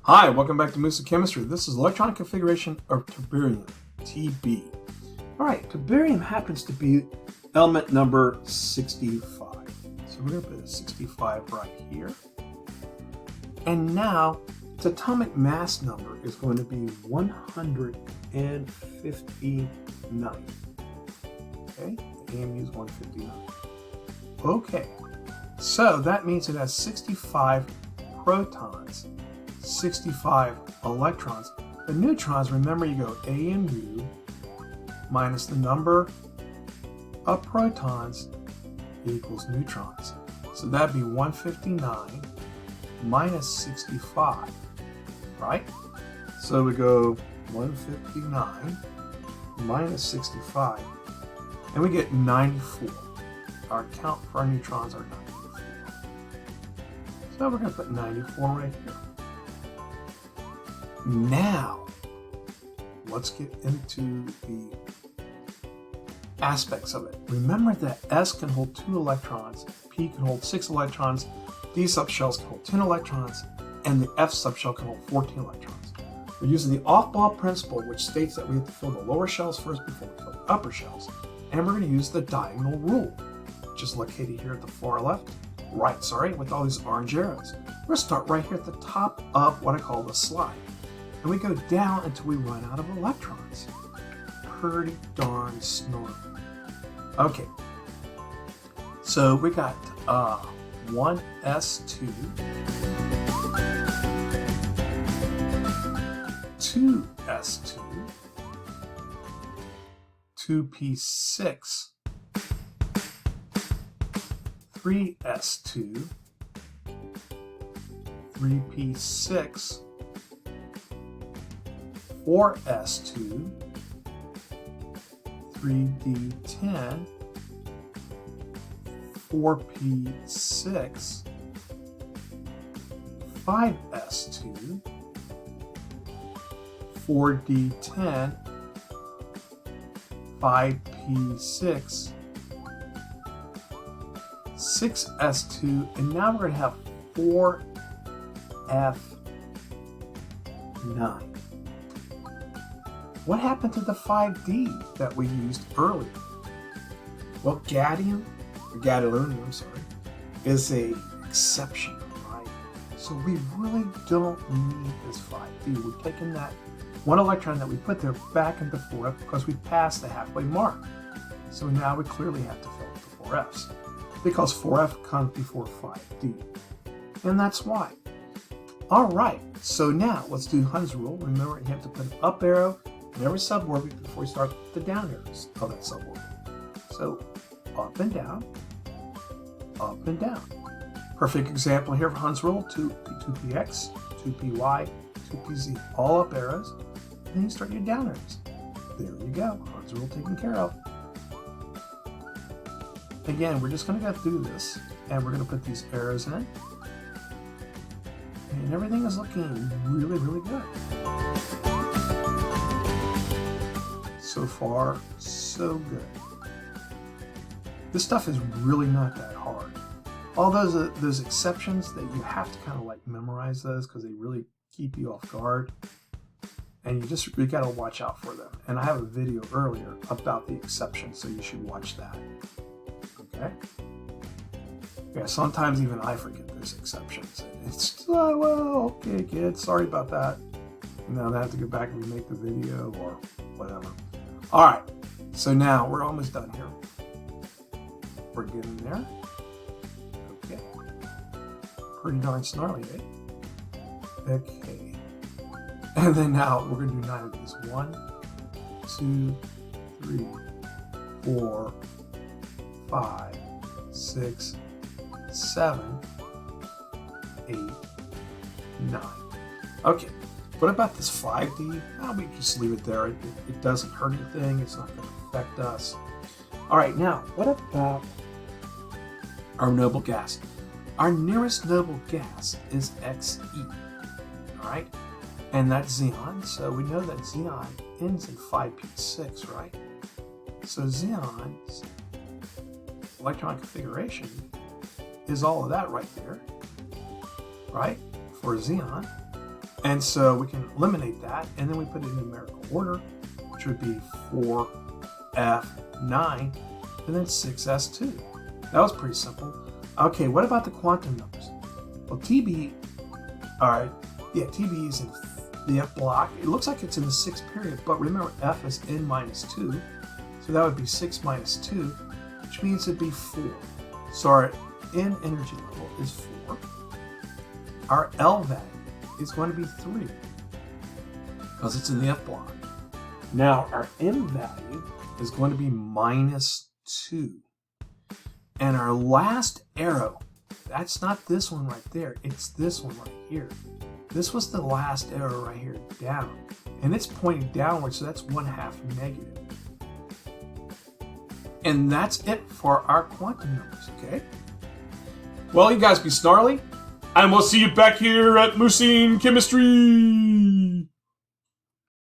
Hi, welcome back to Musa Chemistry. This is electronic configuration of terbium, TB. Alright, terbium happens to be element number 65. So we're going to put a 65 right here. And now, its atomic mass number is going to be 159. Okay, the AMU is 159. Okay, so that means it has 65 protons, 65 electrons. The neutrons, remember, you go AMU minus the number of protons equals neutrons. So that'd be 159 minus 65, right? So we go 159 minus 65, and we get 94. Our count for our neutrons are 94. So we're going to put 94 right here. Now, let's get into the aspects of it. Remember that S can hold 2 electrons, P can hold 6 electrons, D subshells can hold 10 electrons, and the F subshell can hold 14 electrons. We're using the off-ball principle, which states that we have to fill the lower shells first before we fill the upper shells. And we're going to use the diagonal rule, which is located here at the far left, with all these orange arrows. We're going to start right here at the top of what I call the slide. And we go down until we run out of electrons. Pretty darn snarly. Okay, so we got 1s2, 2s2, 2p6, 3s2, 3p6, 4s2, 3d10, 4p6, 5s2, 4d10, 5p6, 6s2, and now we're going to have 4f9. What happened to the 5D that we used earlier? Well, gadolinium, is a exception, right? So we really don't need this 5D. We're taking that one electron that we put there back into 4F because we passed the halfway mark. So now we clearly have to fill up the 4Fs because 4F comes before 5D. And that's why. All right, so now let's do Hund's rule. Remember, you have to put an up arrow in every suborbit before you start the down arrows of that suborbit. So up and down, up and down. Perfect example here for Hund's rule, 2px, 2py, 2pz, all up arrows, and then you start your down arrows. There you go, Hund's rule taken care of. Again, we're just going to go through this, and we're going to put these arrows in, and everything is looking really, really good. So far, so good. This stuff is really not that hard. All those exceptions that you have to kind of like memorize those because they really keep you off guard. And you got to watch out for them. And I have a video earlier about the exceptions, so you should watch that. Okay? Yeah, sometimes even I forget those exceptions. It's, well, okay, kids, sorry about that. Now I have to go back and remake the video or whatever. All right, so now we're almost done here. We're getting there. Okay. Pretty darn snarly, eh? Okay. And then now we're going to do 9 of these. 1, 2, 3, 4, 5, 6, 7, 8, 9. Okay. What about this 5D? Well, we just leave it there. It doesn't hurt anything. It's not going to affect us. All right, now, what about our noble gas? Our nearest noble gas is Xe, all right? And that's xenon, so we know that xenon ends in 5p6, right? So xenon's electron configuration is all of that right there, right? For xenon. And so we can eliminate that, and then we put it in numerical order, which would be 4F9, and then 6S2. That was pretty simple. Okay, what about the quantum numbers? Well, TB, all right, yeah, TB is in the F block. It looks like it's in the 6th period, but remember F is n minus 2, so that would be 6 minus 2, which means it'd be 4. So our N energy level is 4. Our L value is going to be 3 because it's in the F block. Now our M value is going to be minus 2. And our last arrow, that's not this one right there, it's this one right here. This was the last arrow right here, down. And it's pointing downward, so that's 1/2 negative. And that's it for our quantum numbers, okay? Well, you guys be snarly, and we'll see you back here at Moosine Chemistry.